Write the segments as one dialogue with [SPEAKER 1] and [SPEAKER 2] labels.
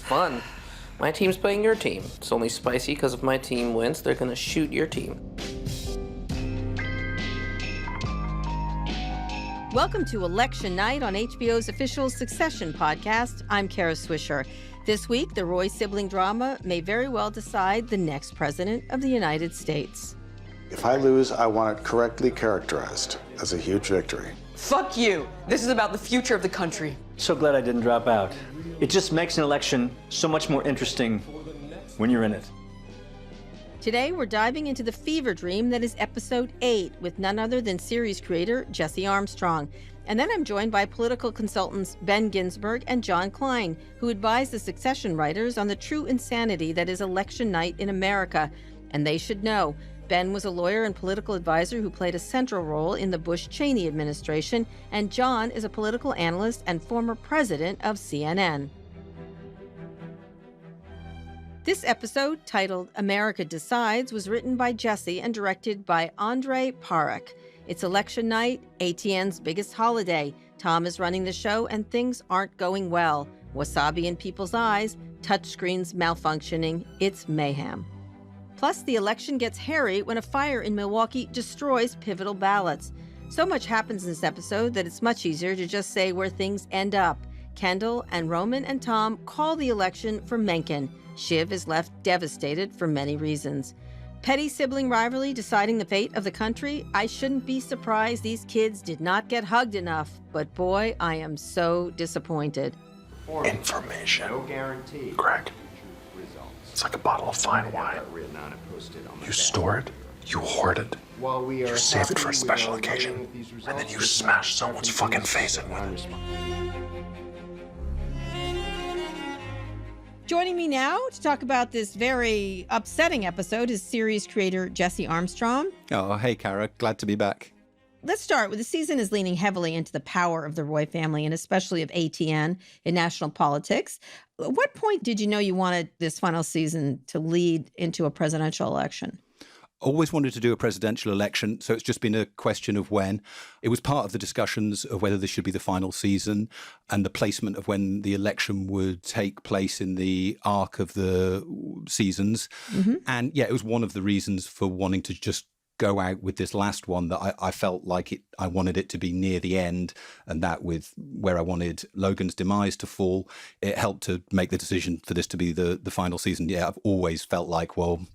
[SPEAKER 1] fun. My team's playing your team. It's only spicy because if my team wins, they're gonna shoot your team.
[SPEAKER 2] Welcome to Election Night on HBO's official Succession podcast. I'm Kara Swisher. This week, the Roy sibling drama may very well decide the next president of the United States.
[SPEAKER 3] If I lose, I want it correctly characterized as a huge victory.
[SPEAKER 4] Fuck you. This is about the future of the country.
[SPEAKER 5] So glad I didn't drop out. It just makes an election so much more interesting when you're in it.
[SPEAKER 2] Today, we're diving into the fever dream that is episode 8 with none other than series creator Jesse Armstrong. And then I'm joined by political consultants Ben Ginsberg and Jon Klein, who advise the Succession writers on the true insanity that is election night in America. And they should know. Ben was a lawyer and political advisor who played a central role in the Bush-Cheney administration, and Jon is a political analyst and former president of CNN. This episode, titled America Decides, was written by Jesse and directed by Andrei Parek. It's election night, ATN's biggest holiday. Tom is running the show and things aren't going well. Wasabi in people's eyes, touchscreens malfunctioning, it's mayhem. Plus, the election gets hairy when a fire in Milwaukee destroys pivotal ballots. So much happens in this episode that it's much easier to just say where things end up. Kendall and Roman and Tom call the election for Mencken. Shiv is left devastated for many reasons. Petty sibling rivalry deciding the fate of the country? I shouldn't be surprised these kids did not get hugged enough. But boy, I am so disappointed.
[SPEAKER 3] Information.
[SPEAKER 6] No guarantee.
[SPEAKER 3] Greg, it's like a bottle of fine wine. You store it, you hoard it, you save it for a special occasion, and then you smash someone's fucking face in with it.
[SPEAKER 2] Joining me now to talk about this very upsetting episode is series creator Jesse Armstrong.
[SPEAKER 7] Oh, hey, Kara. Glad to be back.
[SPEAKER 2] Let's start with the season is leaning heavily into the power of the Roy family and especially of ATN in national politics. At what point did you know you wanted this final season to lead into a presidential election?
[SPEAKER 7] Always wanted to do a presidential election, so it's just been a question of when. It was part of the discussions of whether this should be the final season and the placement of when the election would take place in the arc of the seasons. Mm-hmm. And yeah, it was one of the reasons for wanting to just go out with this last one that I felt like I wanted it to be near the end, and that with where I wanted Logan's demise to fall, it helped to make the decision for this to be the final season. Yeah, I've always felt like, well,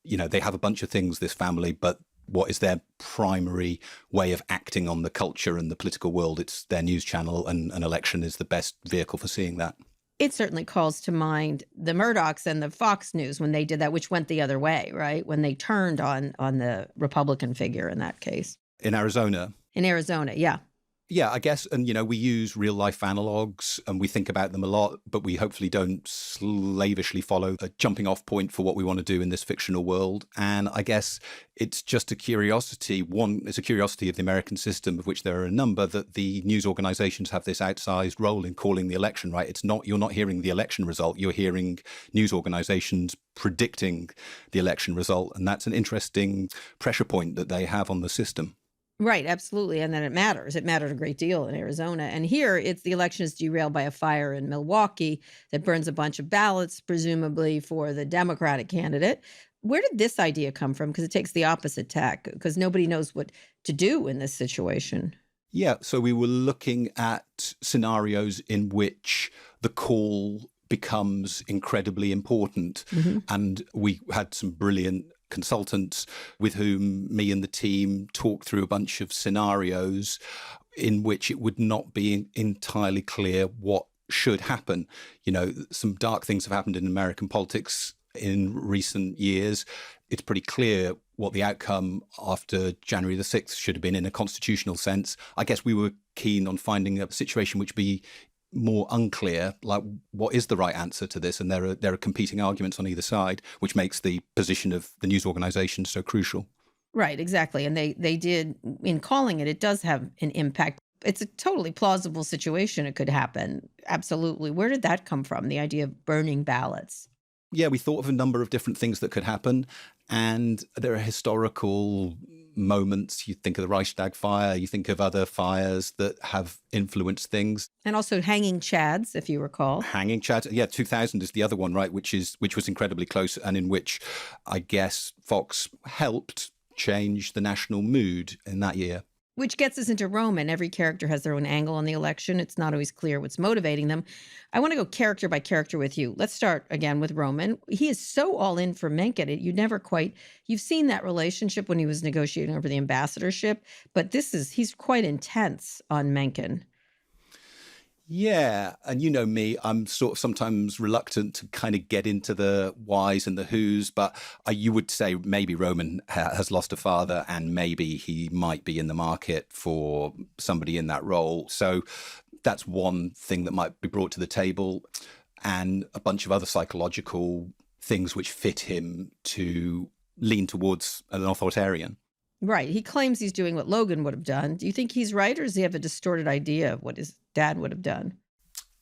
[SPEAKER 7] you know, they have a bunch of things, this family, but what is their primary way of acting on the culture and the political world? It's their news channel, and an election is the best vehicle for seeing that.
[SPEAKER 2] It certainly calls to mind the Murdochs and the Fox News when they did that, which went the other way, right? When they turned on the Republican figure in that case.
[SPEAKER 7] In Arizona?
[SPEAKER 2] In Arizona, yeah.
[SPEAKER 7] Yeah, I guess. And, you know, we use real life analogs and we think about them a lot, but we hopefully don't slavishly follow a jumping off point for what we want to do in this fictional world. And I guess it's just a curiosity. One, it's a curiosity of the American system, of which there are a number, that the news organizations have this outsized role in calling the election, right? It's not, you're not hearing the election result, you're hearing news organizations predicting the election result. And that's an interesting pressure point that they have on the system.
[SPEAKER 2] Right, absolutely. And then it matters. It mattered a great deal in Arizona. And here, it's the election is derailed by a fire in Milwaukee that burns a bunch of ballots, presumably for the Democratic candidate. Where did this idea come from? Because it takes the opposite tack, because nobody knows what to do in this situation.
[SPEAKER 7] Yeah, so we were looking at scenarios in which the call becomes incredibly important. Mm-hmm. And we had some brilliant consultants with whom me and the team talked through a bunch of scenarios in which it would not be entirely clear what should happen. You know, some dark things have happened in American politics in recent years. It's pretty clear what the outcome after January the 6th should have been in a constitutional sense. I guess we were keen on finding a situation which be more unclear, like what is the right answer to this? And there are competing arguments on either side, which makes the position of the news organization so crucial.
[SPEAKER 2] Right, exactly. And they did, in calling it, it does have an impact. It's a totally plausible situation. It could happen. Absolutely. Where did that come from, the idea of burning ballots?
[SPEAKER 7] Yeah, we thought of a number of different things that could happen. And there are historical moments. You think of the Reichstag fire, you think of other fires that have influenced things.
[SPEAKER 2] And also Hanging Chads, if you recall.
[SPEAKER 7] Hanging Chad, yeah, 2000 is the other one, right, which was incredibly close, and in which I guess Fox helped change the national mood in that year.
[SPEAKER 2] Which gets us into Roman. Every character has their own angle on the election. It's not always clear what's motivating them. I want to go character by character with you. Let's start again with Roman. He is so all in for Mencken. You've seen that relationship when he was negotiating over the ambassadorship, but he's quite intense on Mencken.
[SPEAKER 7] Yeah, and you know me, I'm sort of sometimes reluctant to kind of get into the whys and the whos, but you would say maybe Roman has lost a father and maybe he might be in the market for somebody in that role. So that's one thing that might be brought to the table, and a bunch of other psychological things which fit him to lean towards an authoritarian.
[SPEAKER 2] Right. He claims he's doing what Logan would have done. Do you think he's right, or does he have a distorted idea of what his dad would have done?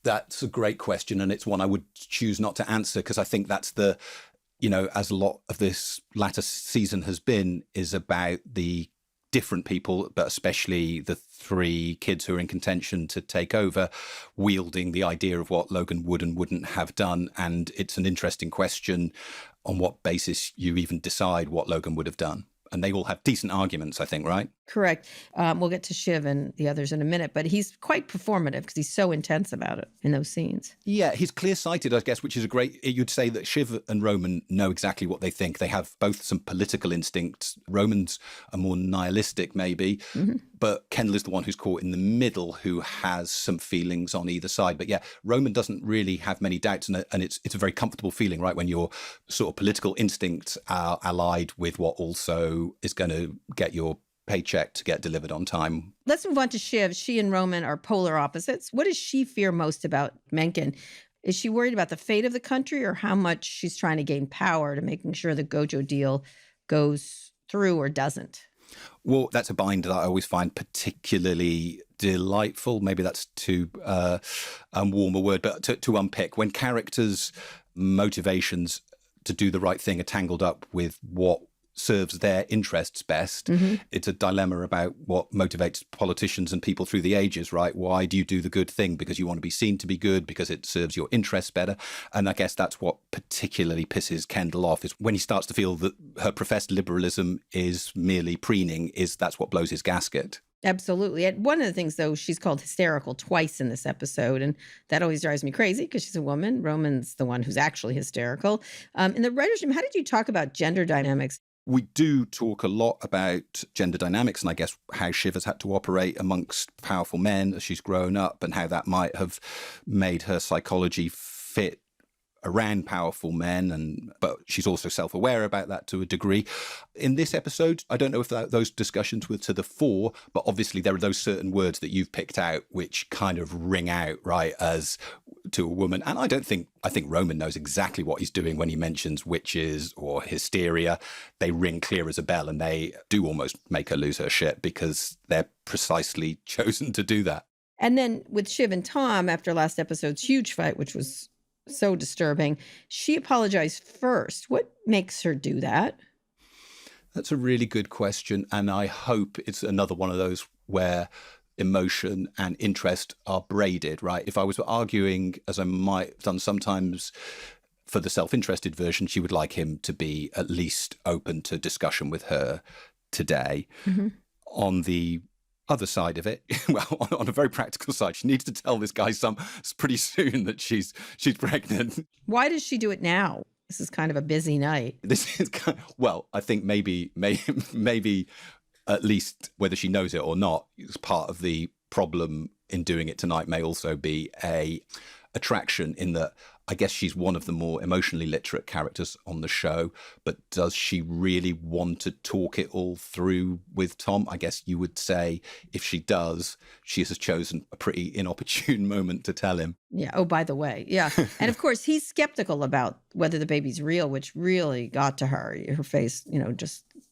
[SPEAKER 7] That's a great question, and it's one I would choose not to answer, because I think that's as a lot of this latter season has been, is about the different people, but especially the three kids who are in contention to take over, wielding the idea of what Logan would and wouldn't have done. And it's an interesting question on what basis you even decide what Logan would have done. And they all have decent arguments, I think, right?
[SPEAKER 2] Correct. We'll get to Shiv and the others in a minute, but he's quite performative because he's so intense about it in those scenes.
[SPEAKER 7] Yeah, he's clear-sighted, I guess, which is you'd say that Shiv and Roman know exactly what they think. They have both some political instincts. Roman's a more nihilistic, maybe, but Kendall is the one who's caught in the middle, who has some feelings on either side. But yeah, Roman doesn't really have many doubts, and it's a very comfortable feeling, right, when your sort of political instincts are allied with what also is going to get your paycheck to get delivered on time.
[SPEAKER 2] Let's move on to Shiv. She and Roman are polar opposites. What does she fear most about Mencken? Is she worried about the fate of the country, or how much she's trying to gain power to making sure the Gojo deal goes through or doesn't?
[SPEAKER 7] Well, that's a bind that I always find particularly delightful. Maybe that's too warm a word, but to unpick. When characters' motivations to do the right thing are tangled up with what serves their interests best. It's a dilemma about what motivates politicians and people through the ages, right? Why do you do the good thing? Because you want to be seen to be good, because it serves your interests better. And I guess that's what particularly pisses Kendall off, is when he starts to feel that her professed liberalism is merely preening, that's what blows his gasket.
[SPEAKER 2] Absolutely. And one of the things, though, she's called hysterical twice in this episode, and that always drives me crazy because she's a woman. Roman's the one who's actually hysterical. In the writer's room, how did you talk about gender dynamics?
[SPEAKER 7] We do talk a lot about gender dynamics, and I guess how Shiv has had to operate amongst powerful men as she's grown up, and how that might have made her psychology fit around powerful men, but she's also self-aware about that to a degree. In this episode, I don't know if those discussions were to the fore, but obviously there are those certain words that you've picked out which kind of ring out, right, as to a woman. And I think Roman knows exactly what he's doing when he mentions witches or hysteria. They ring clear as a bell, and they do almost make her lose her shit because they're precisely chosen to do that.
[SPEAKER 2] And then with Shiv and Tom, after last episode's huge fight, which was so disturbing, she apologized first. What makes her do that?
[SPEAKER 7] That's a really good question, and I hope it's another one of those where emotion and interest are braided, right? If I was arguing, as I might have done sometimes for the self-interested version, she would like him to be at least open to discussion with her today. On the other side of it, well, on a very practical side, she needs to tell this guy pretty soon that she's pregnant.
[SPEAKER 2] Why does she do it now? This is kind of a busy night.
[SPEAKER 7] I think maybe at least whether she knows it or not, is part of the problem in doing it tonight. May also be a attraction in that I guess she's one of the more emotionally literate characters on the show, but does she really want to talk it all through with Tom? I guess you would say if she does, she has chosen a pretty inopportune moment to tell him.
[SPEAKER 2] Yeah. Oh, by the way. Yeah. And of course, he's skeptical about whether the baby's real, which really got to her. Her face,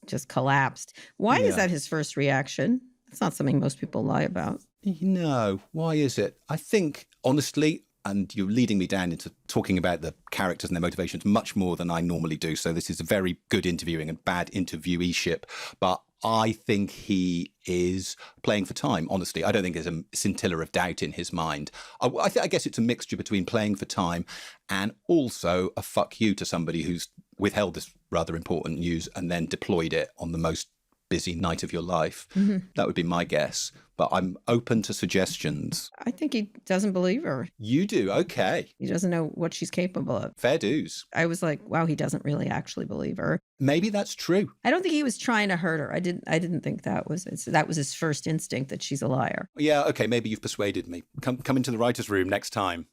[SPEAKER 2] just collapsed. Why is that his first reaction? It's not something most people lie about.
[SPEAKER 7] No. Why is it? I think, honestly, and you're leading me down into talking about the characters and their motivations much more than I normally do. So this is a very good interviewing and bad interviewee-ship. But I think he is playing for time, honestly. I don't think there's a scintilla of doubt in his mind. I guess it's a mixture between playing for time and also a fuck you to somebody who's withheld this rather important news and then deployed it on the most busy night of your life. That would be my guess. But I'm open to suggestions.
[SPEAKER 2] I think he doesn't believe her.
[SPEAKER 7] You do? Okay.
[SPEAKER 2] He doesn't know what she's capable of.
[SPEAKER 7] Fair dues.
[SPEAKER 2] I was like, wow, he doesn't really actually believe her.
[SPEAKER 7] Maybe that's true.
[SPEAKER 2] I don't think he was trying to hurt her. I didn't think that was his first instinct, that she's a liar.
[SPEAKER 7] Yeah, okay, maybe you've persuaded me. Come into the writer's room next time.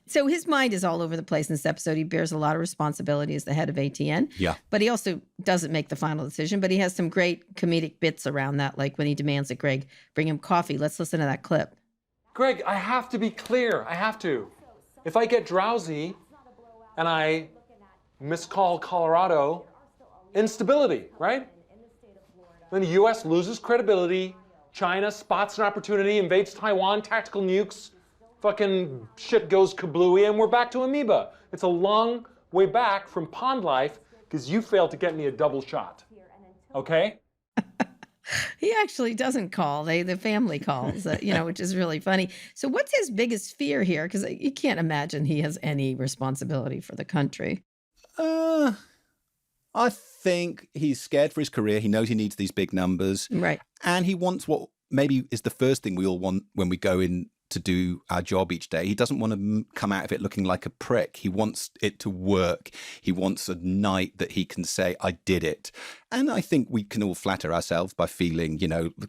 [SPEAKER 2] So his mind is all over the place in this episode. He bears a lot of responsibility as the head of ATN.
[SPEAKER 7] Yeah.
[SPEAKER 2] But he also doesn't make the final decision. But he has some great comedic bits around that, like when he demands that Greg bring him coffee. Let's listen to that clip.
[SPEAKER 6] Greg, I have to be clear. I have to. If I get drowsy and I miscall Colorado, instability, right? Then the U.S. loses credibility. China spots an opportunity, invades Taiwan, tactical nukes. Fucking shit goes kablooey, and we're back to amoeba. It's a long way back from pond life because you failed to get me a double shot. Okay?
[SPEAKER 2] He actually doesn't call. The family calls, which is really funny. So what's his biggest fear here? Because you can't imagine he has any responsibility for the country.
[SPEAKER 7] I think he's scared for his career. He knows he needs these big numbers.
[SPEAKER 2] Right.
[SPEAKER 7] And he wants what maybe is the first thing we all want when we go in to do our job each day. He doesn't want to come out of it looking like a prick. He wants it to work. He wants a night that he can say, I did it. And I think we can all flatter ourselves by feeling,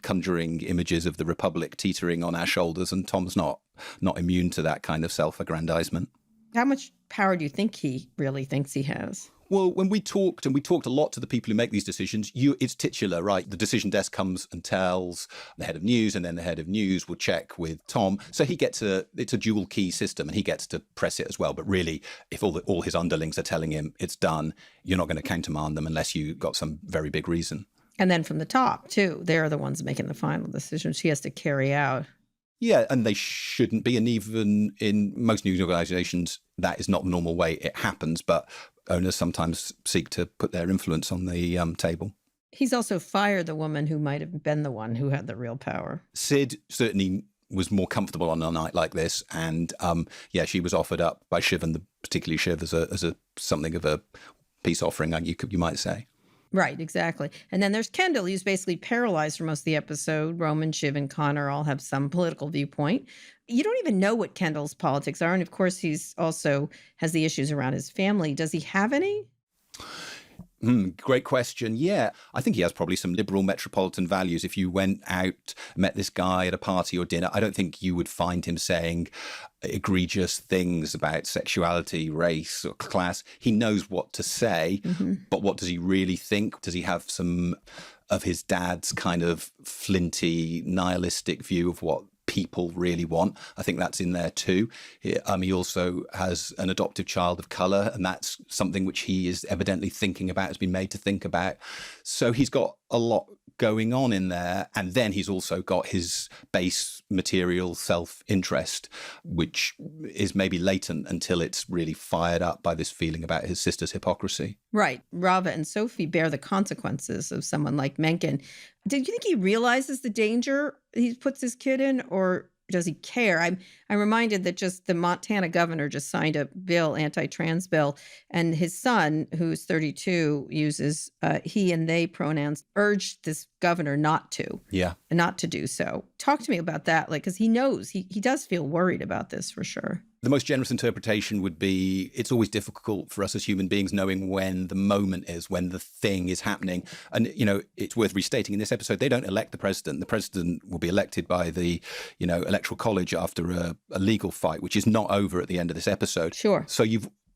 [SPEAKER 7] conjuring images of the Republic teetering on our shoulders, and Tom's not immune to that kind of self-aggrandizement.
[SPEAKER 2] How much power do you think he really thinks he has?
[SPEAKER 7] Well, when we talked a lot to the people who make these decisions, it's titular, right? The decision desk comes and tells the head of news, and then the head of news will check with Tom. So it's a dual key system, and he gets to press it as well. But really, if all his underlings are telling him it's done, you're not going to countermand them unless you got some very big reason.
[SPEAKER 2] And then from the top, too, they're the ones making the final decisions he has to carry out.
[SPEAKER 7] Yeah, and they shouldn't be. And even in most news organizations, that is not the normal way it happens. But owners sometimes seek to put their influence on the table.
[SPEAKER 2] He's also fired the woman who might have been the one who had the real power.
[SPEAKER 7] Sid certainly was more comfortable on a night like this. And she was offered up by Shiv, and particularly Shiv, as a something of a peace offering, you might say.
[SPEAKER 2] Right, exactly. And then there's Kendall, who's basically paralyzed for most of the episode. Roman, Shiv, and Connor all have some political viewpoint. You don't even know what Kendall's politics are. And of course, he's also has the issues around his family. Does he have any?
[SPEAKER 7] Great question. Yeah, I think he has probably some liberal metropolitan values. If you went out, met this guy at a party or dinner, I don't think you would find him saying egregious things about sexuality, race, or class. He knows what to say, but what does he really think? Does he have some of his dad's kind of flinty, nihilistic view of what people really want? I think that's in there too. He also has an adoptive child of colour, and that's something which he is evidently thinking about, has been made to think about. So he's got a lot going on in there. And then he's also got his base material self-interest, which is maybe latent until it's really fired up by this feeling about his sister's hypocrisy.
[SPEAKER 2] Right. Rava and Sophie bear the consequences of someone like Mencken. Did you think he realizes the danger he puts his kid in, or does he care? I'm reminded that just the Montana governor just signed a bill, anti-trans bill, and his son, who's 32, uses he and they pronouns, urged this governor not to do so. Talk to me about that, because he knows, he does feel worried about this for sure.
[SPEAKER 7] The most generous interpretation would be it's always difficult for us as human beings knowing when the moment is, when the thing is happening. And, it's worth restating in this episode, they don't elect the president. The president will be elected by the, electoral college after a legal fight, which is not over at the end of this episode.
[SPEAKER 2] Sure.
[SPEAKER 7] So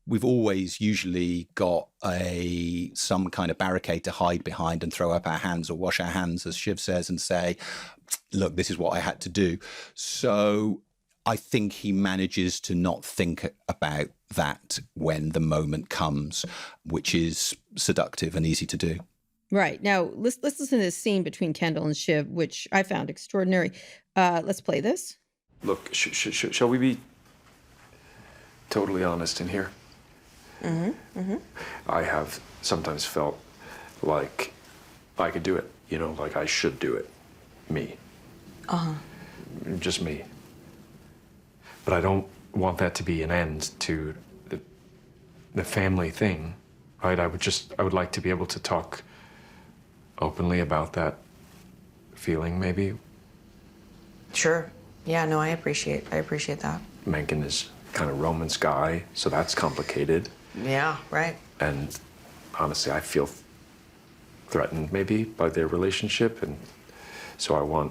[SPEAKER 7] we've always usually got some kind of barricade to hide behind and throw up our hands or wash our hands, as Shiv says, and say, look, this is what I had to do. So I think he manages to not think about that when the moment comes, which is seductive and easy to do.
[SPEAKER 2] Right. Now, let's listen to this scene between Kendall and Shiv, which I found extraordinary. Let's play this.
[SPEAKER 8] Look, shall we be totally honest in here? I have sometimes felt like I could do it, you know, like I should do it. Me. Just me. But I don't want that to be an end to the family thing, right? I would like to be able to talk openly about that feeling, maybe.
[SPEAKER 4] Sure. Yeah, no, I appreciate that.
[SPEAKER 8] Mencken is kind of Roman's guy, so that's complicated.
[SPEAKER 4] Yeah, right.
[SPEAKER 8] And honestly, I feel threatened maybe by their relationship, and so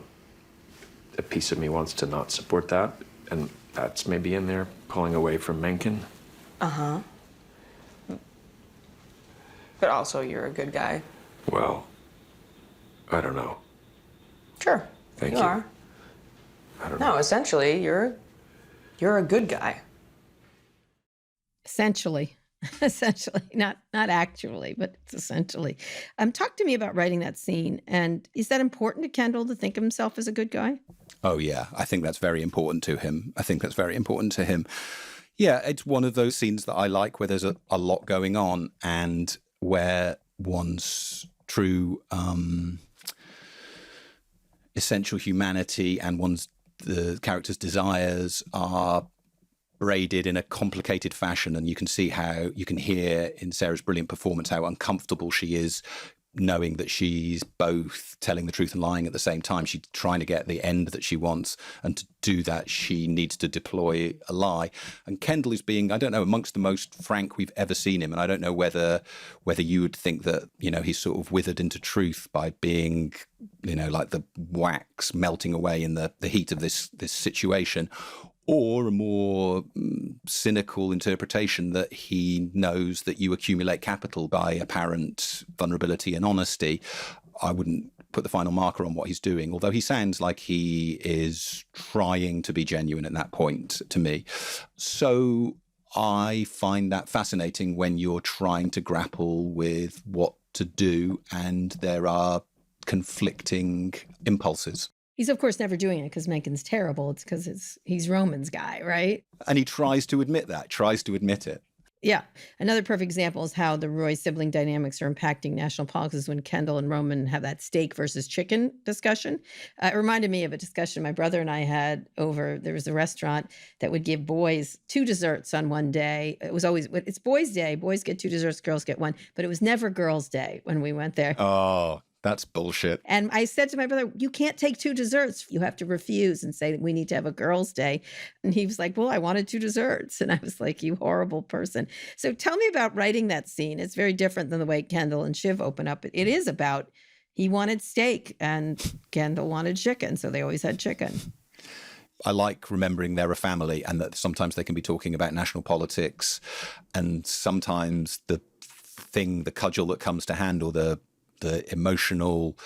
[SPEAKER 8] a piece of me wants to not support that, and that's maybe in there pulling away from Mencken.
[SPEAKER 4] Uh-huh. But also, you're a good guy.
[SPEAKER 8] Well, I don't know.
[SPEAKER 4] Sure.
[SPEAKER 8] Thank
[SPEAKER 4] you.
[SPEAKER 8] you.
[SPEAKER 4] Are.
[SPEAKER 8] I don't know.
[SPEAKER 4] No, essentially, you're a good guy.
[SPEAKER 2] Essentially. Essentially, not actually, but it's essentially. Talk to me about writing that scene. And is that important to Kendall to think of himself as a good guy?
[SPEAKER 7] Oh, yeah. I think that's very important to him. Yeah, it's one of those scenes that I like where there's a lot going on and where one's true essential humanity and the character's desires are braided in a complicated fashion, and you can hear in Sarah's brilliant performance how uncomfortable she is knowing that she's both telling the truth and lying at the same time. She's trying to get the end that she wants, and to do that she needs to deploy a lie. And Kendall is being, I don't know, amongst the most frank we've ever seen him, and I don't know whether you would think that, you know, he's sort of withered into truth by being, you know, like the wax melting away in the heat of this situation, or a more cynical interpretation that he knows that you accumulate capital by apparent vulnerability and honesty. I wouldn't put the final marker on what he's doing, although he sounds like he is trying to be genuine at that point to me. So I find that fascinating when you're trying to grapple with what to do and there are conflicting impulses.
[SPEAKER 2] He's, of course, never doing it because Mencken's terrible. It's because he's Roman's guy, right?
[SPEAKER 7] And he tries to admit it.
[SPEAKER 2] Yeah. Another perfect example is how the Roy sibling dynamics are impacting national politics when Kendall and Roman have that steak versus chicken discussion. It reminded me of a discussion my brother and I had over, there was a restaurant that would give boys 2 desserts on one day. It was always, it's boys' day. Boys get 2 desserts, girls get 1. But it was never girls' day when we went there.
[SPEAKER 7] Oh, that's bullshit.
[SPEAKER 2] And I said to my brother, you can't take 2 desserts. You have to refuse and say, we need to have a girls' day. And he was like, well, I wanted 2 desserts. And I was like, you horrible person. So tell me about writing that scene. It's very different than the way Kendall and Shiv open up. It is about, he wanted steak and Kendall wanted chicken. So they always had chicken.
[SPEAKER 7] I like remembering they're a family and that sometimes they can be talking about national politics, and sometimes the cudgel that comes to hand or the emotional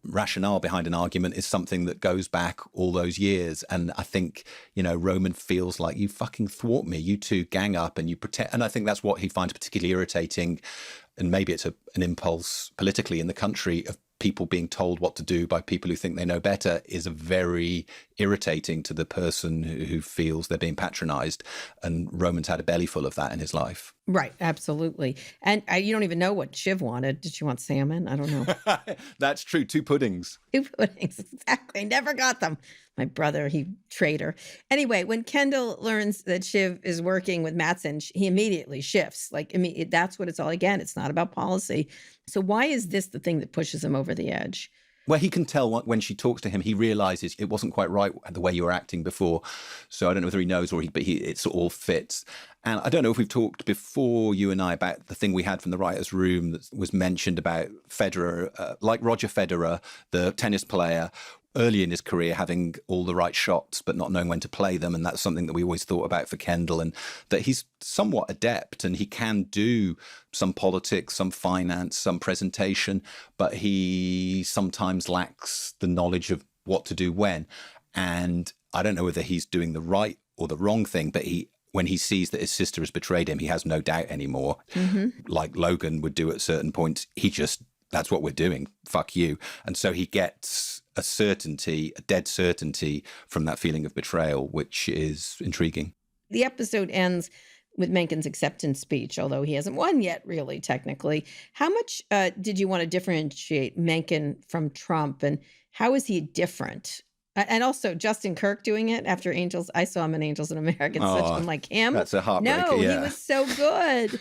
[SPEAKER 7] rationale behind an argument is something that goes back all those years. And I think, you know, Roman feels like, you fucking thwart me, you two gang up and you protect. And I think that's what he finds particularly irritating. And maybe it's an impulse politically in the country of people being told what to do by people who think they know better is very irritating to the person who feels they're being patronized. And Roman's had a belly full of that in his life.
[SPEAKER 2] Right. Absolutely. And you don't even know what Shiv wanted. Did she want salmon? I don't know.
[SPEAKER 7] That's true. 2 puddings.
[SPEAKER 2] 2 puddings. Exactly. Never got them. My brother, he traitor. Anyway, when Kendall learns that Shiv is working with Mattson, he immediately shifts. Like, I mean, that's what it's all, again, it's not about policy. So why is this the thing that pushes him over the edge?
[SPEAKER 7] Well, he can tell when she talks to him, he realizes it wasn't quite right the way you were acting before. So I don't know whether he knows but it all fits. And I don't know if we've talked before, you and I, about the thing we had from the writer's room that was mentioned about Federer, like Roger Federer, the tennis player, early in his career having all the right shots but not knowing when to play them. And that's something that we always thought about for Kendall, and that he's somewhat adept and he can do some politics, some finance, some presentation, but he sometimes lacks the knowledge of what to do when. And I don't know whether he's doing the right or the wrong thing, but when he sees that his sister has betrayed him, he has no doubt anymore. Mm-hmm. Like Logan would do at certain points. That's what we're doing. Fuck you. And so he gets a dead certainty from that feeling of betrayal, which is intriguing.
[SPEAKER 2] The episode ends with Mencken's acceptance speech, although he hasn't won yet, really, technically. How much did you want to differentiate Mencken from Trump, and how is he different? And also Justin Kirk doing it after Angels. I saw him in Angels in America. I'm like, him?
[SPEAKER 7] That's a heartbreaker.
[SPEAKER 2] No,
[SPEAKER 7] yeah.
[SPEAKER 2] he was so good.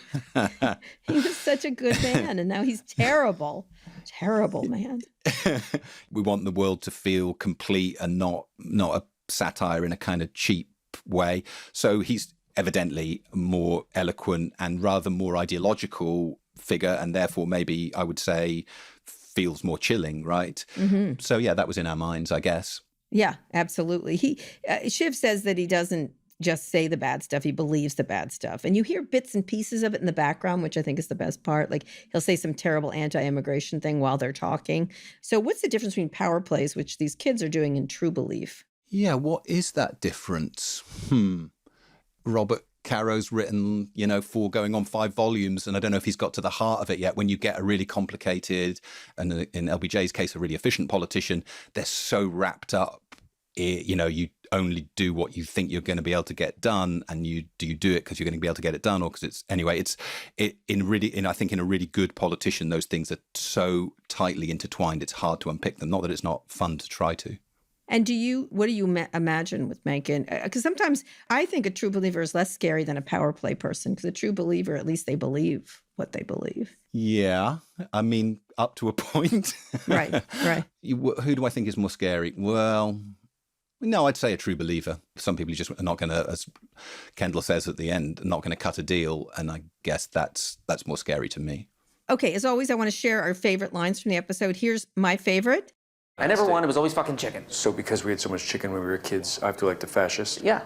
[SPEAKER 2] He was such a good man, and now he's terrible. Terrible man.
[SPEAKER 7] We want the world to feel complete and not a satire in a kind of cheap way. So he's evidently more eloquent and rather more ideological figure, and therefore maybe I would say feels more chilling, right? Mm-hmm. So yeah, that was in our minds, I guess.
[SPEAKER 2] Yeah, absolutely. Shiv says that he doesn't just say the bad stuff, he believes the bad stuff. And you hear bits and pieces of it in the background, which I think is the best part. Like he'll say some terrible anti-immigration thing while they're talking. So what's the difference between power plays, which these kids are doing, and true belief?
[SPEAKER 7] Yeah, what is that difference? Robert Caro's written, 4 going on 5 volumes, and I don't know if he's got to the heart of it yet. When you get a really complicated, and in LBJ's case, a really efficient politician, they're so wrapped up. You only do what you think you're going to be able to get done, and you do it because you're going to be able to get it done, or because I think in a really good politician, those things are so tightly intertwined, it's hard to unpick them. Not that it's not fun to try to.
[SPEAKER 2] And what do you imagine with Mencken? Because sometimes I think a true believer is less scary than a power play person, because a true believer, at least they believe what they believe.
[SPEAKER 7] Yeah, I mean, up to a point.
[SPEAKER 2] Right.
[SPEAKER 7] Who do I think is more scary? Well, no, I'd say a true believer. Some people just are not going to, as Kendall says at the end, not going to cut a deal. And I guess that's more scary to me.
[SPEAKER 2] Okay, as always, I want to share our favorite lines from the episode. Here's my favorite.
[SPEAKER 1] I never won. It was always fucking chicken.
[SPEAKER 8] So because we had so much chicken when we were kids, I feel like the fascist?
[SPEAKER 1] Yeah.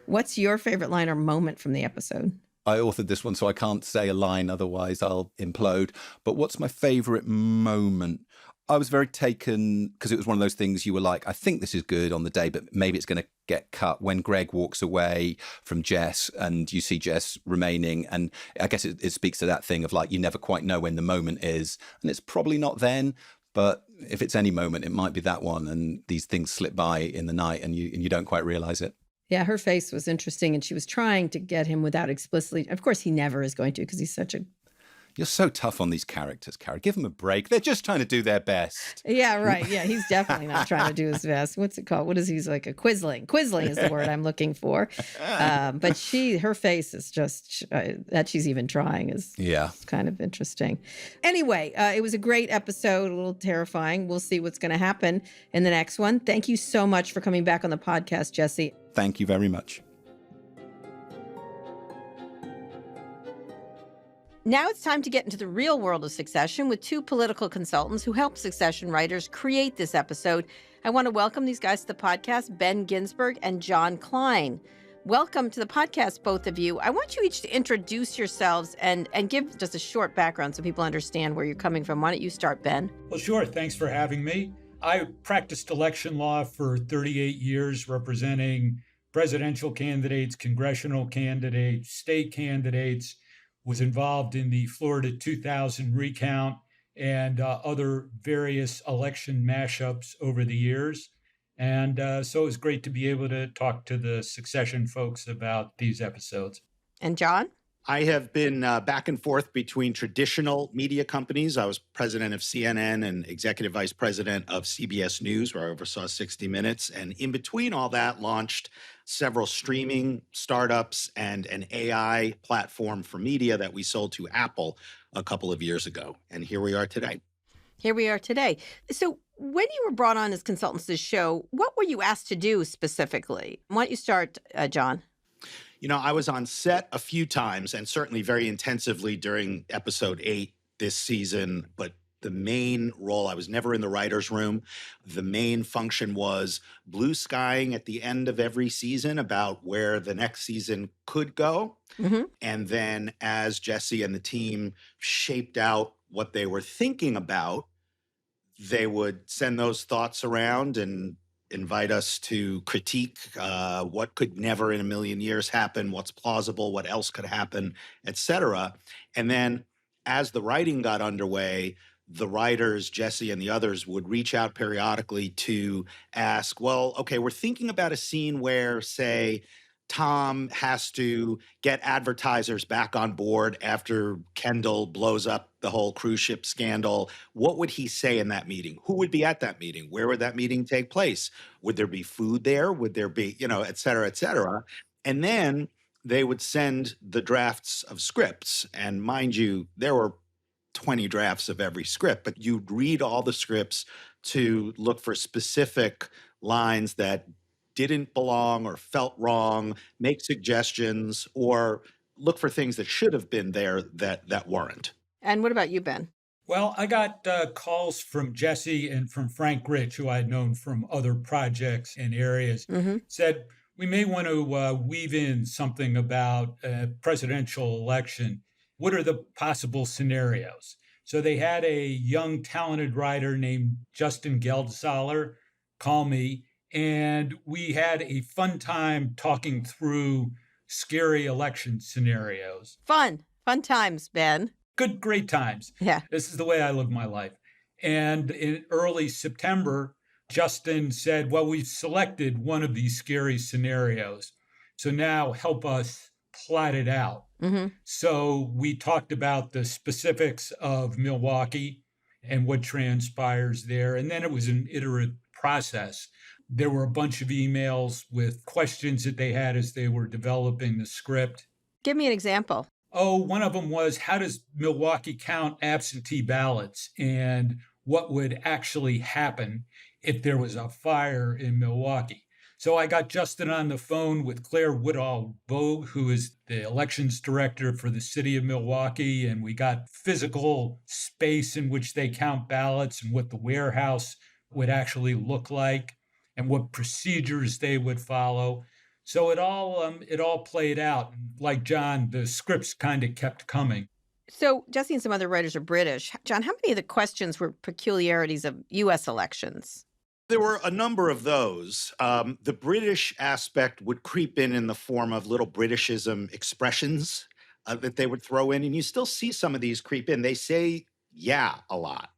[SPEAKER 2] What's your favorite line or moment from the episode?
[SPEAKER 7] I authored this one, so I can't say a line, otherwise I'll implode. But what's my favorite moment? I was very taken, because it was one of those things you were like, I think this is good on the day, but maybe it's going to get cut. When Greg walks away from Jess and you see Jess remaining, and I guess it speaks to that thing of like, you never quite know when the moment is, and it's probably not then. But if it's any moment, it might be that one. And these things slip by in the night and you don't quite realize it.
[SPEAKER 2] Yeah, her face was interesting. And she was trying to get him without explicitly. Of course, he never is going to, because he's such a...
[SPEAKER 7] You're so tough on these characters, Kara. Give them a break. They're just trying to do their best.
[SPEAKER 2] Yeah, right. Yeah, he's definitely not trying to do his best. What's it called? What is he's like a quisling? Quisling is the word I'm looking for. But her face is just, that she's even trying is kind of interesting. Anyway, it was a great episode, a little terrifying. We'll see what's going to happen in the next one. Thank you so much for coming back on the podcast, Jesse.
[SPEAKER 7] Thank you very much.
[SPEAKER 2] Now it's time to get into the real world of Succession with 2 political consultants who help Succession writers create this episode. I want to welcome these guys to the podcast, Ben Ginsberg and Jon Klein. Welcome to the podcast, both of you. I want you each to introduce yourselves and give just a short background so people understand where you're coming from. Why don't you start, Ben?
[SPEAKER 9] Well, sure. Thanks for having me. I practiced election law for 38 years, representing presidential candidates, congressional candidates, state candidates, was involved in the Florida 2000 recount and other various election mashups over the years. And so it was great to be able to talk to the Succession folks about these episodes.
[SPEAKER 2] And Jon?
[SPEAKER 10] I have been back and forth between traditional media companies. I was president of CNN and executive vice president of CBS News, where I oversaw 60 Minutes. And in between all that, launched several streaming startups and an AI platform for media that we sold to Apple a couple of years ago. And here we are today.
[SPEAKER 2] Here we are today. So when you were brought on as consultants to the show, what were you asked to do specifically? Why don't you start, Jon?
[SPEAKER 10] You know, I was on set a few times and certainly very intensively during episode 8 this season, but the main role, I was never in the writer's room. The main function was blue skying at the end of every season about where the next season could go. Mm-hmm. And then as Jesse and the team shaped out what they were thinking about, they would send those thoughts around and invite us to critique what could never in a million years happen, what's plausible, what else could happen, et cetera. And then as the writing got underway, the writers, Jesse and the others, would reach out periodically to ask, well, okay, we're thinking about a scene where, say, Tom has to get advertisers back on board after Kendall blows up the whole cruise ship scandal, what would he say in that meeting? Who would be at that meeting? Where would that meeting take place? Would there be food there? Would there be, et cetera, et cetera? And then they would send the drafts of scripts. And mind you, there were 20 drafts of every script, but you'd read all the scripts to look for specific lines that didn't belong or felt wrong, make suggestions, or look for things that should have been there that weren't.
[SPEAKER 2] And what about you, Ben?
[SPEAKER 9] Well, I got calls from Jesse and from Frank Rich, who I'd known from other projects and areas, said, we may want to weave in something about a presidential election. What are the possible scenarios? So they had a young, talented writer named Justin Geldsaler call me, and we had a fun time talking through scary election scenarios.
[SPEAKER 2] Fun times, Ben.
[SPEAKER 9] Good, great times.
[SPEAKER 2] Yeah.
[SPEAKER 9] This is the way I live my life. And in early September, Justin said, well, we've selected one of these scary scenarios. So now help us plot it out. So we talked about the specifics of Milwaukee and what transpires there. And then it was an iterative process. There were a bunch of emails with questions that they had as they were developing the script.
[SPEAKER 2] Give me an example.
[SPEAKER 9] Oh, one of them was, how does Milwaukee count absentee ballots and what would actually happen if there was a fire in Milwaukee? So I got Justin on the phone with Claire Woodall-Bogue, who is the elections director for the city of Milwaukee, and we got physical space in which they count ballots and what the warehouse would actually look like and what procedures they would follow. So it all played out. Like John, the scripts kind of kept coming.
[SPEAKER 2] So Jesse and some other writers are British. John, how many of the questions were peculiarities of U.S. elections?
[SPEAKER 10] There were a number of those. The British aspect would creep in the form of little Britishism expressions that they would throw in. And you still see some of these creep in. They say, yeah, a lot,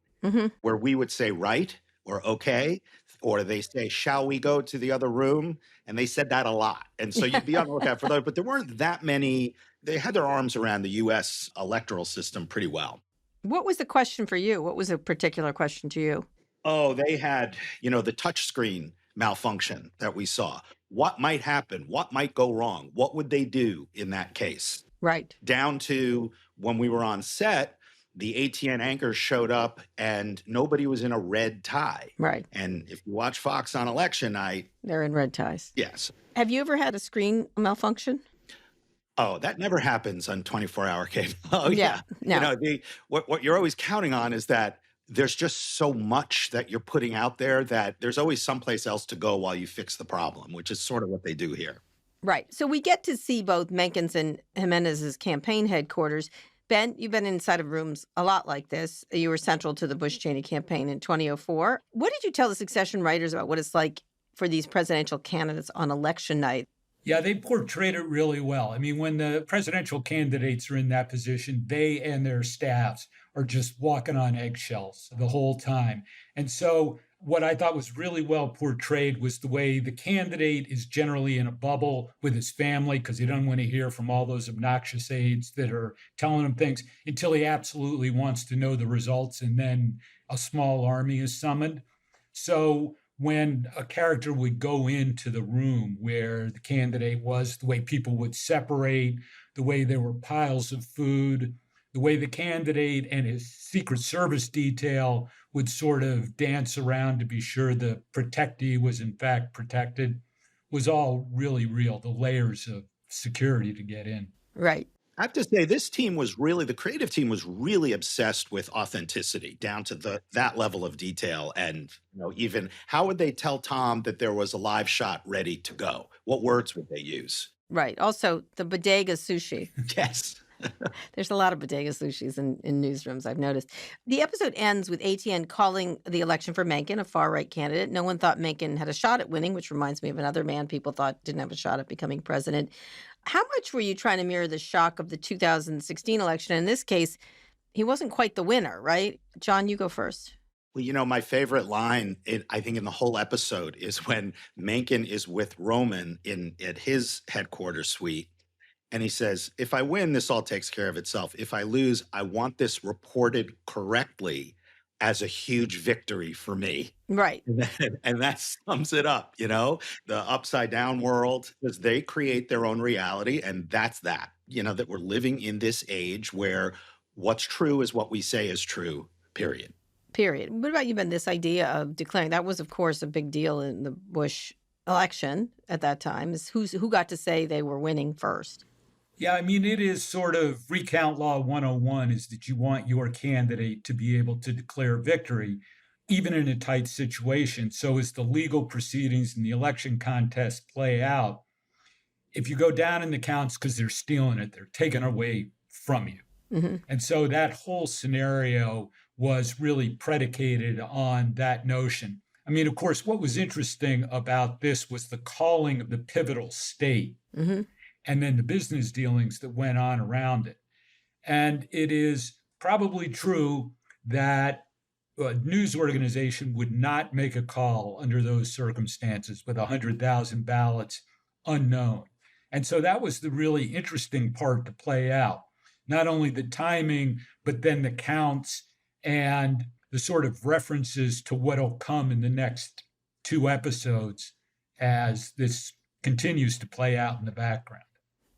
[SPEAKER 10] where we would say right or okay, or they say, shall we go to the other room? And they said that a lot. And so you'd be on the lookout for those. But there weren't that many. They had their arms around the U.S. electoral system pretty well.
[SPEAKER 2] What was the question for you? What was a particular question to you?
[SPEAKER 10] Oh, they had, the touchscreen malfunction that we saw. What might happen? What might go wrong? What would they do in that case?
[SPEAKER 2] Right.
[SPEAKER 10] Down to when we were on set, the ATN anchors showed up and nobody was in a red tie.
[SPEAKER 2] Right.
[SPEAKER 10] And if you watch Fox on election night,
[SPEAKER 2] they're in red ties.
[SPEAKER 10] Yes.
[SPEAKER 2] Have you ever had a screen malfunction?
[SPEAKER 10] Oh, that never happens on 24-hour cable. Oh, yeah.
[SPEAKER 2] No.
[SPEAKER 10] What you're always counting on is that there's just so much that you're putting out there that there's always someplace else to go while you fix the problem, which is sort of what they do here.
[SPEAKER 2] Right. So we get to see both Mencken's and Jimenez's campaign headquarters. Ben, you've been inside of rooms a lot like this. You were central to the Bush-Cheney campaign in 2004. What did you tell the Succession writers about what it's like for these presidential candidates on election night?
[SPEAKER 9] Yeah, they portrayed it really well. I mean, when the presidential candidates are in that position, they and their staffs are just walking on eggshells the whole time. And so what I thought was really well portrayed was the way the candidate is generally in a bubble with his family because he doesn't want to hear from all those obnoxious aides that are telling him things until he absolutely wants to know the results, and then a small army is summoned. So when a character would go into the room where the candidate was, the way people would separate, the way there were piles of food, the way the candidate and his Secret Service detail would sort of dance around to be sure the protectee was in fact protected, was all really real, the layers of security to get in.
[SPEAKER 2] Right.
[SPEAKER 10] I have to say, the creative team was really obsessed with authenticity down to that level of detail. And, even how would they tell Tom that there was a live shot ready to go? What words would they use?
[SPEAKER 2] Right. Also, the bodega sushi.
[SPEAKER 10] Yes.
[SPEAKER 2] There's a lot of bodega sushis in newsrooms, I've noticed. The episode ends with ATN calling the election for Mencken, a far-right candidate. No one thought Mencken had a shot at winning, which reminds me of another man people thought didn't have a shot at becoming president. How much were you trying to mirror the shock of the 2016 election? In this case, he wasn't quite the winner, right? John, you go first.
[SPEAKER 10] Well, my favorite line, I think, in the whole episode is when Mencken is with Roman at his headquarters suite. And he says, if I win, this all takes care of itself. If I lose, I want this reported correctly as a huge victory for me.
[SPEAKER 2] Right.
[SPEAKER 10] And that sums it up, the upside down world, because they create their own reality. And that's that, that we're living in this age where what's true is what we say is true, period.
[SPEAKER 2] Period. What about you, Ben? This idea of declaring, that was, of course, a big deal in the Bush election at that time, is who got to say they were winning first.
[SPEAKER 9] Yeah, I mean, it is sort of recount law 101 is that you want your candidate to be able to declare victory, even in a tight situation. So as the legal proceedings and the election contest play out, if you go down in the counts because they're stealing it, they're taking it away from you.
[SPEAKER 2] Mm-hmm.
[SPEAKER 9] And so that whole scenario was really predicated on that notion. I mean, of course, what was interesting about this was the calling of the pivotal state.
[SPEAKER 2] Mm-hmm.
[SPEAKER 9] And then the business dealings that went on around it. And it is probably true that a news organization would not make a call under those circumstances with 100,000 ballots unknown. And so that was the really interesting part to play out. Not only the timing, but then the counts and the sort of references to what'll come in the next 2 episodes as this continues to play out in the background.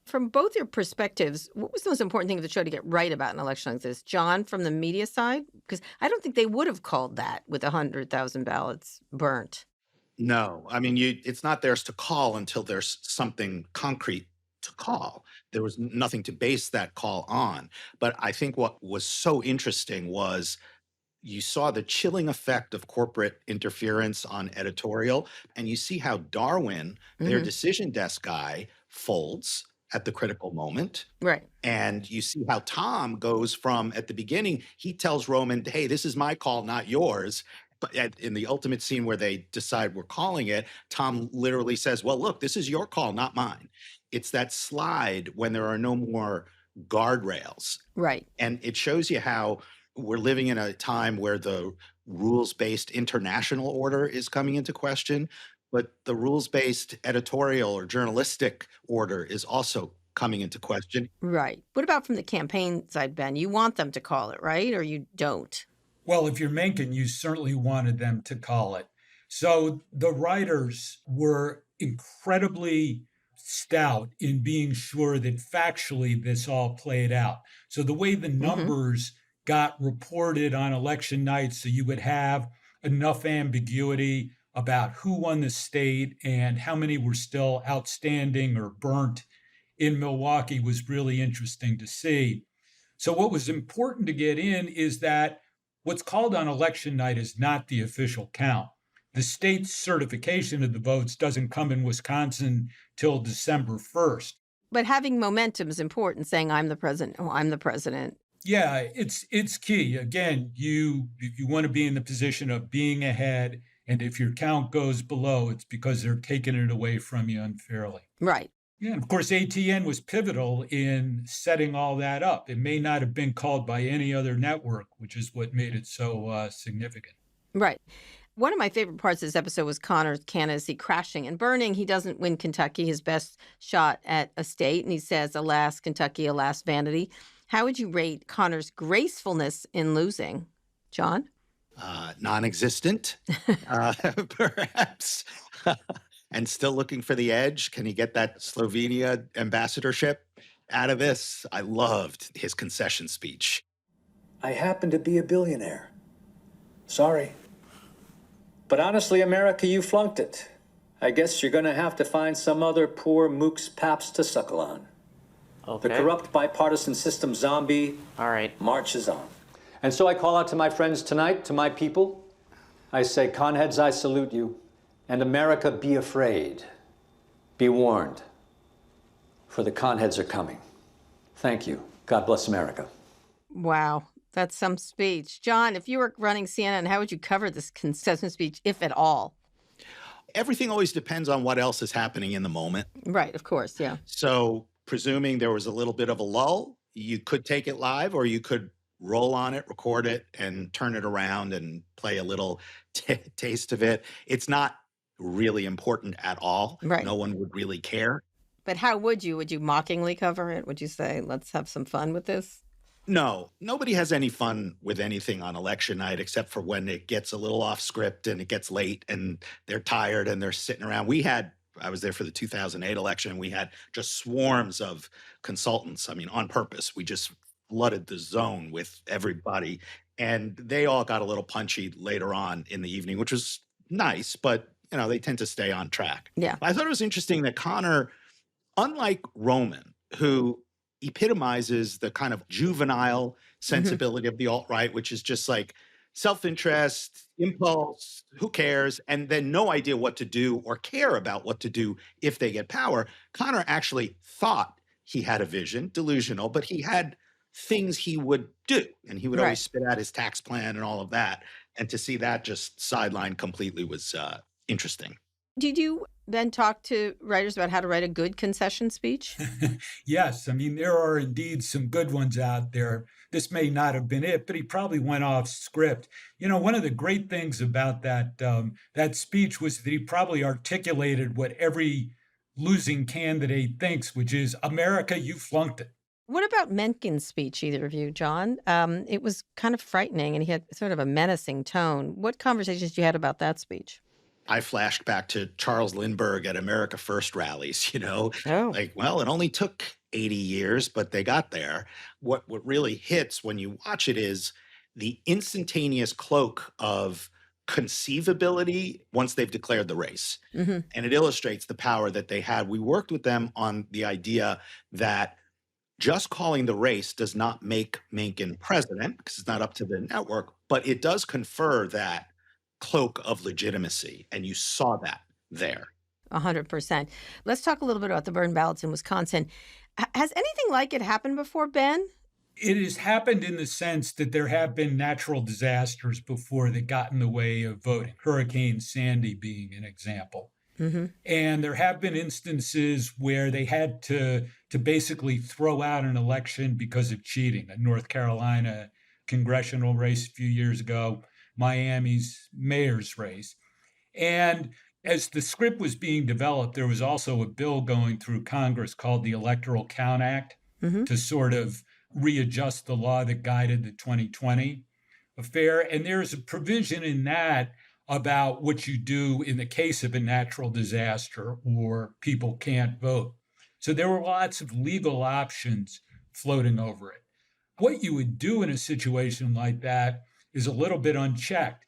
[SPEAKER 2] From both your perspectives, what was the most important thing of the show to get right about an election like this? John, from the media side? Because I don't think they would have called that with 100,000 ballots burnt.
[SPEAKER 10] No, I mean, it's not theirs to call until there's something concrete to call. There was nothing to base that call on. But I think what was so interesting was you saw the chilling effect of corporate interference on editorial, and you see how Darwin, their decision desk guy, folds at the critical moment.
[SPEAKER 2] Right.
[SPEAKER 10] And you see how Tom goes from, at the beginning, he tells Roman, hey, this is my call, not yours. But in the ultimate scene where they decide we're calling it, Tom literally says, well, look, this is your call, not mine. It's that slide when there are no more guardrails.
[SPEAKER 2] Right.
[SPEAKER 10] And it shows you how we're living in a time where the rules-based international order is coming into question, but the rules-based editorial or journalistic order is also coming into question.
[SPEAKER 2] Right. What about from the campaign side, Ben? You want them to call it, right? Or you don't?
[SPEAKER 9] Well, if you're Mencken, you certainly wanted them to call it. So the writers were incredibly stout in being sure that factually this all played out. So the way the numbers got reported on election night, so you would have enough ambiguity about who won the state and how many were still outstanding or burnt in Milwaukee, was really interesting to see. So what was important to get in is that what's called on election night is not the official count. The state's certification of the votes doesn't come in Wisconsin till December 1st.
[SPEAKER 2] But having momentum is important, saying I'm the president. Oh, I'm the president.
[SPEAKER 9] Yeah, it's key. Again, you want to be in the position of being ahead. And if your count goes below, it's because they're taking it away from you unfairly.
[SPEAKER 2] Right.
[SPEAKER 9] Yeah, and of course, ATN was pivotal in setting all that up. It may not have been called by any other network, which is what made it so significant.
[SPEAKER 2] Right. One of my favorite parts of this episode was Connor's candidacy crashing and burning. He doesn't win Kentucky, his best shot at a state. And he says, alas, Kentucky, alas, vanity. How would you rate Connor's gracefulness in losing? John?
[SPEAKER 10] Non-existent, perhaps. And still looking for the edge. Can he get that Slovenia ambassadorship out of this? I loved his concession speech.
[SPEAKER 11] I happen to be a billionaire. Sorry. But honestly, America, you flunked it. I guess you're going to have to find some other poor mook's paps to suckle on.
[SPEAKER 1] Okay.
[SPEAKER 11] The corrupt bipartisan system zombie
[SPEAKER 1] All right.
[SPEAKER 11] marches on.
[SPEAKER 5] And so I call out to my friends tonight, to my people. I say, Conheads, I salute you. And America, be afraid. Be warned. For the Conheads are coming. Thank you. God bless America.
[SPEAKER 2] Wow. That's some speech. John, if you were running CNN, how would you cover this concession speech, if at all?
[SPEAKER 10] Everything always depends on what else is happening in the moment.
[SPEAKER 2] Right, of course, yeah.
[SPEAKER 10] So presuming there was a little bit of a lull, you could take it live or you could roll on it, record it, and turn it around and play a little taste of it. It's not really important at all.
[SPEAKER 2] Right.
[SPEAKER 10] No one would really care.
[SPEAKER 2] But how would you? Would you mockingly cover it? Would you say, let's have some fun with this?
[SPEAKER 10] No, nobody has any fun with anything on election night except for when it gets a little off script and it gets late and they're tired and they're sitting around. I was there for the 2008 election, and we had just swarms of consultants. I mean, on purpose, we just flooded the zone with everybody. And they all got a little punchy later on in the evening, which was nice, but they tend to stay on track.
[SPEAKER 2] Yeah.
[SPEAKER 10] I thought it was interesting that Connor, unlike Roman, who epitomizes the kind of juvenile sensibility of the alt-right, which is just like self-interest, impulse, who cares, and then no idea what to do or care about what to do if they get power. Connor actually thought he had a vision, delusional, but he had things he would do, and he would always spit out his tax plan and all of that. And to see that just sidelined completely was interesting.
[SPEAKER 2] Did you then talk to writers about how to write a good concession speech?
[SPEAKER 9] Yes. I mean, there are indeed some good ones out there. This may not have been it, but he probably went off script. One of the great things about that speech was that he probably articulated what every losing candidate thinks, which is, America, you flunked it.
[SPEAKER 2] What about Menken's speech, either of you, John? It was kind of frightening, and he had sort of a menacing tone. What conversations you had about that speech?
[SPEAKER 10] I flashed back to Charles Lindbergh at America First rallies, Like, well, it only took 80 years, but they got there. What really hits when you watch it is the instantaneous cloak of conceivability once they've declared the race.
[SPEAKER 2] Mm-hmm.
[SPEAKER 10] And it illustrates the power that they had. We worked with them on the idea that just calling the race does not make Mencken president, because it's not up to the network, but it does confer that cloak of legitimacy, and you saw that there.
[SPEAKER 2] 100%. Let's talk a little bit about the burn ballots in Wisconsin. Has anything like it happened before, Ben?
[SPEAKER 9] It has happened in the sense that there have been natural disasters before that got in the way of voting. Hurricane Sandy being an example.
[SPEAKER 2] Mm-hmm.
[SPEAKER 9] And there have been instances where they had to basically throw out an election because of cheating. A North Carolina congressional race a few years ago, Miami's mayor's race. And as the script was being developed, there was also a bill going through Congress called the Electoral Count Act to sort of readjust the law that guided the 2020 affair. And there's a provision in that about what you do in the case of a natural disaster or people can't vote. So there were lots of legal options floating over it. What you would do in a situation like that is a little bit unchecked.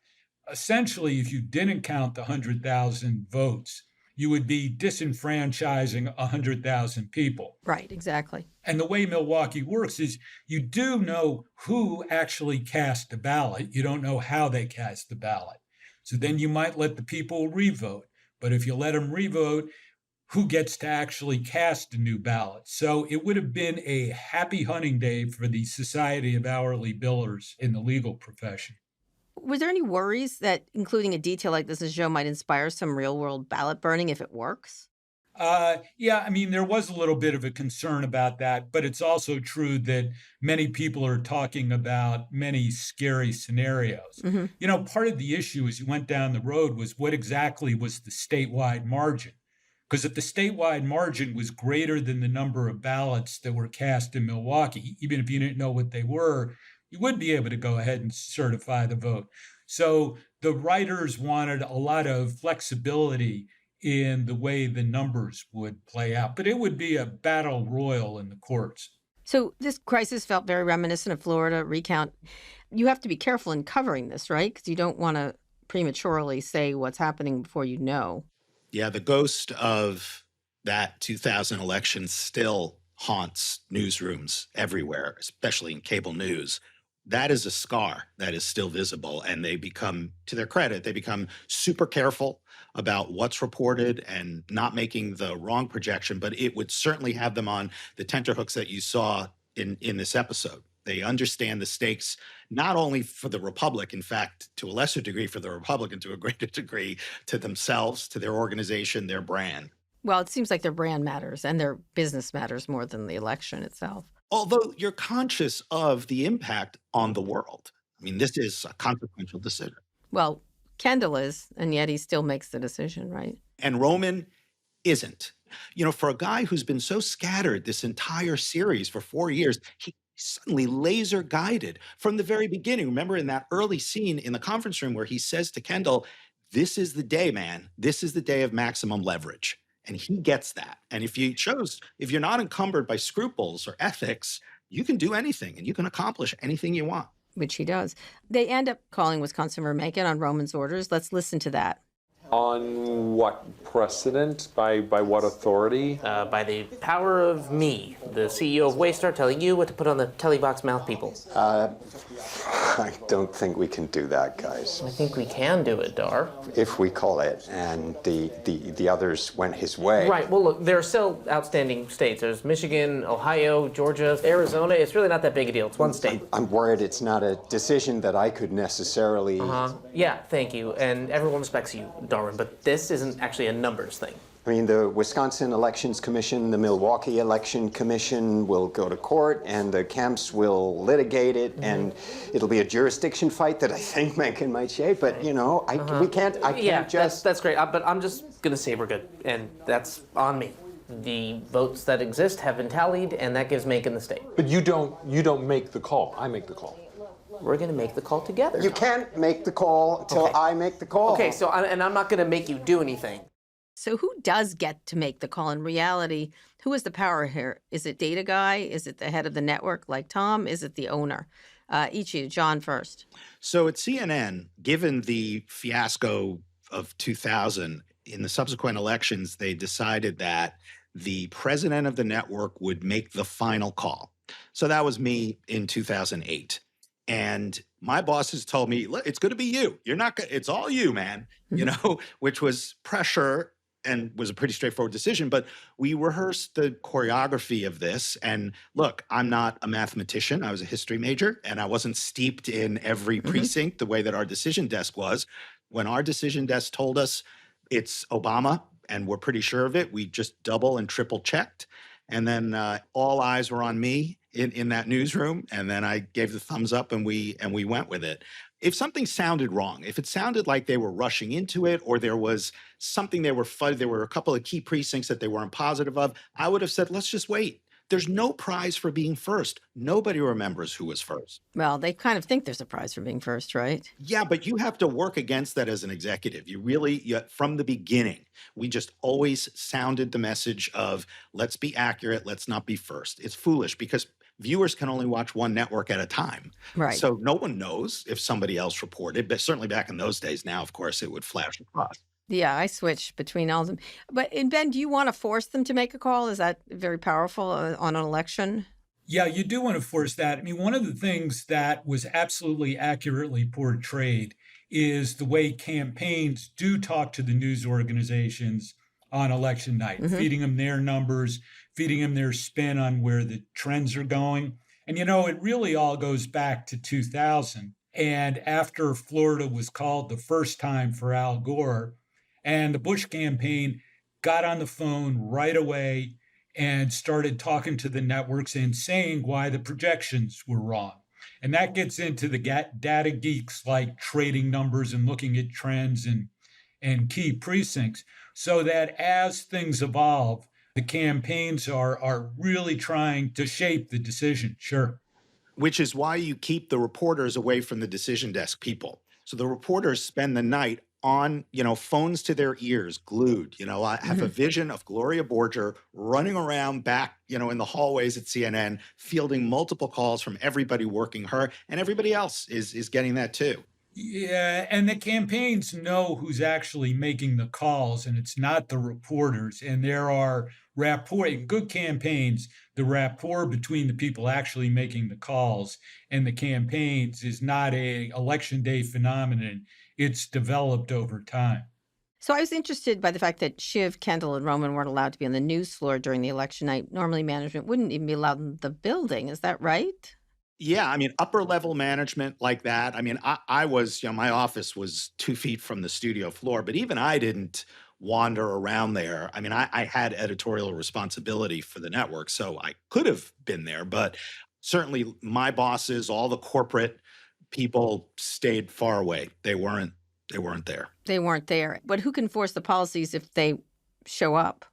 [SPEAKER 9] Essentially, if you didn't count the 100,000 votes, you would be disenfranchising 100,000 people.
[SPEAKER 2] Right, exactly.
[SPEAKER 9] And the way Milwaukee works is you do know who actually cast the ballot. You don't know how they cast the ballot. So then you might let the people revote. But if you let them revote, who gets to actually cast a new ballot? So it would have been a happy hunting day for the Society of Hourly Billers in the legal profession.
[SPEAKER 2] Was there any worries that including a detail like this as Joe might inspire some real-world ballot burning if it works?
[SPEAKER 9] Yeah, I mean, there was a little bit of a concern about that, but it's also true that many people are talking about many scary scenarios.
[SPEAKER 2] Mm-hmm.
[SPEAKER 9] Part of the issue as you went down the road was what exactly was the statewide margin? Because if the statewide margin was greater than the number of ballots that were cast in Milwaukee, even if you didn't know what they were, you would be able to go ahead and certify the vote. So the writers wanted a lot of flexibility in the way the numbers would play out, but it would be a battle royal in the courts.
[SPEAKER 2] So this crisis felt very reminiscent of Florida recount. You have to be careful in covering this, right? Because you don't want to prematurely say what's happening before you know.
[SPEAKER 10] Yeah, the ghost of that 2000 election still haunts newsrooms everywhere, especially in cable news. That is a scar that is still visible, and they become, to their credit, they become super careful about what's reported and not making the wrong projection, but it would certainly have them on the tenterhooks that you saw in this episode. They understand the stakes, not only for the Republic, in fact, to a lesser degree for the Republican, to a greater degree to themselves, to their organization, their brand.
[SPEAKER 2] Well, it seems like their brand matters and their business matters more than the election itself.
[SPEAKER 10] Although you're conscious of the impact on the world. I mean, this is a consequential decision.
[SPEAKER 2] Well, Kendall is, and yet he still makes the decision, right?
[SPEAKER 10] And Roman isn't. You know, for a guy who's been so scattered this entire series for 4 years, he suddenly laser guided from the very beginning. Remember in that early scene in the conference room where he says to Kendall, this is the day, man. This is the day of maximum leverage. And he gets that. And if you're not encumbered by scruples or ethics, you can do anything and you can accomplish anything you want.
[SPEAKER 2] Which he does. They end up calling Wisconsin Macon on Roman's orders. Let's listen to that.
[SPEAKER 6] On what precedent? By what authority?
[SPEAKER 1] By the power of me, the CEO of Waystar, telling you what to put on the telebox mouth people.
[SPEAKER 12] I don't think we can do that, guys.
[SPEAKER 1] I think we can do it, Dar.
[SPEAKER 12] If we call it, and the others went his way.
[SPEAKER 1] Right, well, look, there are still outstanding states. There's Michigan, Ohio, Georgia, Arizona. It's really not that big a deal. It's one state.
[SPEAKER 12] I'm worried it's not a decision that I could necessarily...
[SPEAKER 1] Yeah, thank you. And everyone respects you, Darwin, but this isn't actually a numbers thing.
[SPEAKER 12] I mean, the Wisconsin Elections Commission, the Milwaukee Election Commission will go to court, and the camps will litigate it, and it'll be a jurisdiction fight that I think Macon might shape. But you know, I can't just.
[SPEAKER 1] That's great. But I'm just gonna say we're good, and that's on me. The votes that exist have been tallied, and that gives Macon the state.
[SPEAKER 6] But you don't make the call. I make the call.
[SPEAKER 1] We're gonna make the call together.
[SPEAKER 12] You can't make the call till I make the call.
[SPEAKER 1] Okay, so I'm not gonna make you do anything.
[SPEAKER 2] So who does get to make the call in reality? Who is the power here? Is it data guy? Is it the head of the network like Tom? Is it the owner? Each of you, John first.
[SPEAKER 10] So at CNN, given the fiasco of 2000, in the subsequent elections, they decided that the president of the network would make the final call. So that was me in 2008. And my bosses told me, look, it's going to be you. You're not going it's all you, man, you know, which was pressure and was a pretty straightforward decision. But we rehearsed the choreography of this. And look, I'm not a mathematician. I was a history major, and I wasn't steeped in every precinct the way that our decision desk was. When our decision desk told us it's Obama, and we're pretty sure of it, we just double and triple checked. And then all eyes were on me in that newsroom. And then I gave the thumbs up and we went with it. If something sounded wrong, if it sounded like they were rushing into it, or there was something there were a couple of key precincts that they weren't positive of, I would have said, let's just wait. There's no prize for being first. Nobody remembers who was first.
[SPEAKER 2] Well, they kind of think there's a prize for being first, right?
[SPEAKER 10] Yeah, but you have to work against that as an executive. From the beginning, we just always sounded the message of let's be accurate, let's not be first. It's foolish because viewers can only watch one network at a time.
[SPEAKER 2] Right.
[SPEAKER 10] So no one knows if somebody else reported, but certainly back in those days now, of course, it would flash across.
[SPEAKER 2] Yeah, I switch between all of them. But Ben, do you want to force them to make a call? Is that very powerful on an election?
[SPEAKER 9] Yeah, you do want to force that. I mean, one of the things that was absolutely accurately portrayed is the way campaigns do talk to the news organizations on election night, feeding them their numbers, feeding them their spin on where the trends are going. And, you know, it really all goes back to 2000. And after Florida was called the first time for Al Gore, and the Bush campaign got on the phone right away and started talking to the networks and saying why the projections were wrong. And that gets into the data geeks like trading numbers and looking at trends and key precincts, so that as things evolve, the campaigns are really trying to shape the decision. Sure.
[SPEAKER 10] Which is why you keep the reporters away from the decision desk people. So the reporters spend the night on, phones to their ears, glued. I have a vision of Gloria Borger running around back, in the hallways at CNN, fielding multiple calls from everybody working her, and everybody else is getting that too.
[SPEAKER 9] Yeah, and the campaigns know who's actually making the calls, and it's not the reporters. And there are rapport, in good campaigns, the rapport between the people actually making the calls and the campaigns is not a election day phenomenon. It's developed over time.
[SPEAKER 2] So I was interested by the fact that Shiv, Kendall, and Roman weren't allowed to be on the news floor during the election night. Normally, management wouldn't even be allowed in the building. Is that right?
[SPEAKER 10] Yeah, upper level management like that. I was, my office was 2 feet from the studio floor, but even I didn't wander around there. I mean, I had editorial responsibility for the network, so I could have been there, but certainly my bosses, all the corporate people stayed far away. They weren't there.
[SPEAKER 2] They weren't there. But who can force the policies if they show up?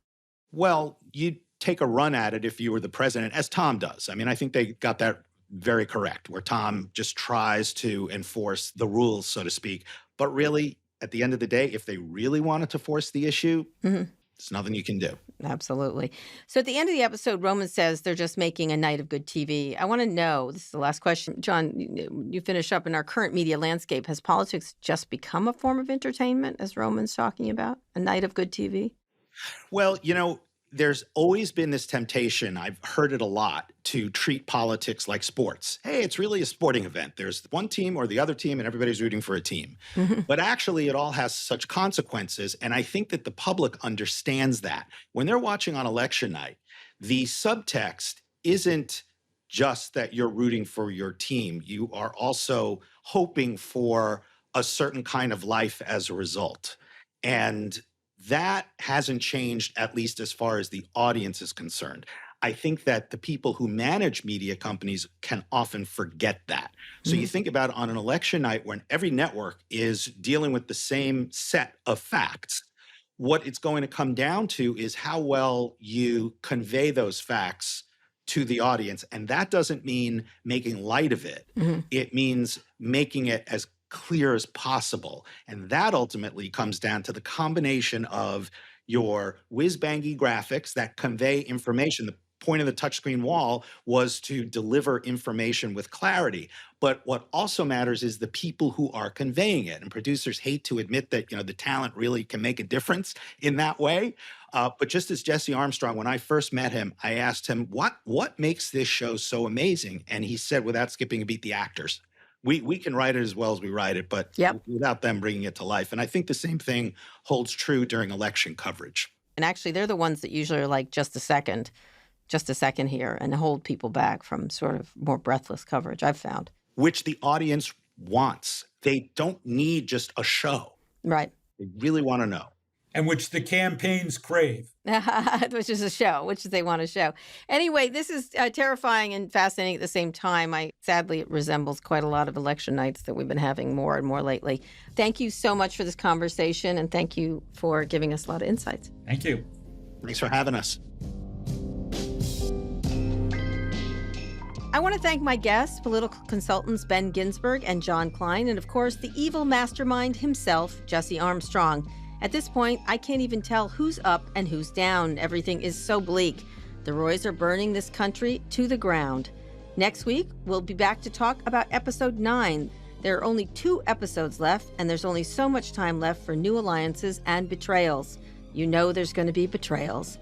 [SPEAKER 10] Well, you'd take a run at it if you were the president, as Tom does. I mean, I think they got that very correct, where Tom just tries to enforce the rules, so to speak. But really, at the end of the day, if they really wanted to force the issue, there's nothing you can do.
[SPEAKER 2] Absolutely. So at the end of the episode, Roman says they're just making a night of good TV. I want to know, this is the last question, John, you finish up, in our current media landscape, has politics just become a form of entertainment, as Roman's talking about? A night of good TV?
[SPEAKER 10] Well, there's always been this temptation, I've heard it a lot, to treat politics like sports. Hey, it's really a sporting event. There's one team or the other team, and everybody's rooting for a team. But actually, it all has such consequences, and I think that the public understands that. When they're watching on election night, the subtext isn't just that you're rooting for your team. You are also hoping for a certain kind of life as a result. And that hasn't changed, at least as far as the audience is concerned. I think that the people who manage media companies can often forget that. So you think about on an election night when every network is dealing with the same set of facts, what it's going to come down to is how well you convey those facts to the audience. And that doesn't mean making light of it. It means making it as clear as possible. And that ultimately comes down to the combination of your whiz-bangy graphics that convey information. The point of the touchscreen wall was to deliver information with clarity. But what also matters is the people who are conveying it. And producers hate to admit that, the talent really can make a difference in that way. But just as Jesse Armstrong, when I first met him, I asked him, what makes this show so amazing? And he said, without skipping a beat, the actors. We can write it as well as we write it, but without them bringing it to life. And I think the same thing holds true during election coverage.
[SPEAKER 2] And actually, they're the ones that usually are like, just a second here, and hold people back from sort of more breathless coverage, I've found.
[SPEAKER 10] Which the audience wants. They don't need just a show.
[SPEAKER 2] Right.
[SPEAKER 10] They really want to know.
[SPEAKER 9] And which the campaigns crave.
[SPEAKER 2] Which is a show, which they want to show. Anyway, this is terrifying and fascinating at the same time. Sadly, it resembles quite a lot of election nights that we've been having more and more lately. Thank you so much for this conversation, and thank you for giving us a lot of insights.
[SPEAKER 9] Thank you.
[SPEAKER 10] Thanks for having us.
[SPEAKER 2] I want to thank my guests, political consultants Ben Ginsberg and Jon Klein, and of course, the evil mastermind himself, Jesse Armstrong. At this point, I can't even tell who's up and who's down. Everything is so bleak. The Roys are burning this country to the ground. Next week, we'll be back to talk about episode 9. There are only 2 episodes left, and there's only so much time left for new alliances and betrayals. You know there's going to be betrayals.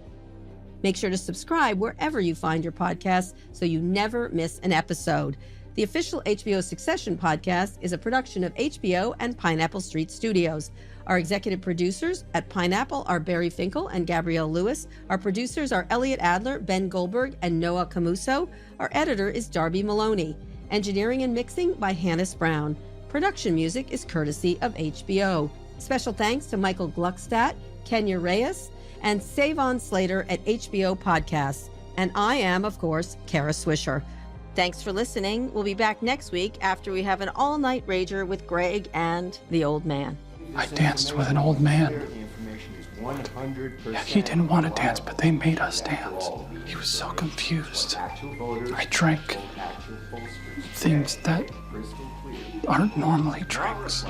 [SPEAKER 2] Make sure to subscribe wherever you find your podcasts so you never miss an episode. The official HBO Succession podcast is a production of HBO and Pineapple Street Studios. Our executive producers at Pineapple are Barry Finkel and Gabrielle Lewis. Our producers are Elliot Adler, Ben Goldberg, and Noah Camuso. Our editor is Darby Maloney. Engineering and mixing by Hannes Brown. Production music is courtesy of HBO. Special thanks to Michael Gluckstadt, Kenya Reyes, and Savon Slater at HBO Podcasts. And I am, of course, Kara Swisher. Thanks for listening. We'll be back next week after we have an all-night rager with Greg and the old man.
[SPEAKER 3] I danced with an old man. Yeah, he didn't want to dance, but they made us dance. He was so confused. I drank things that aren't normally drinks.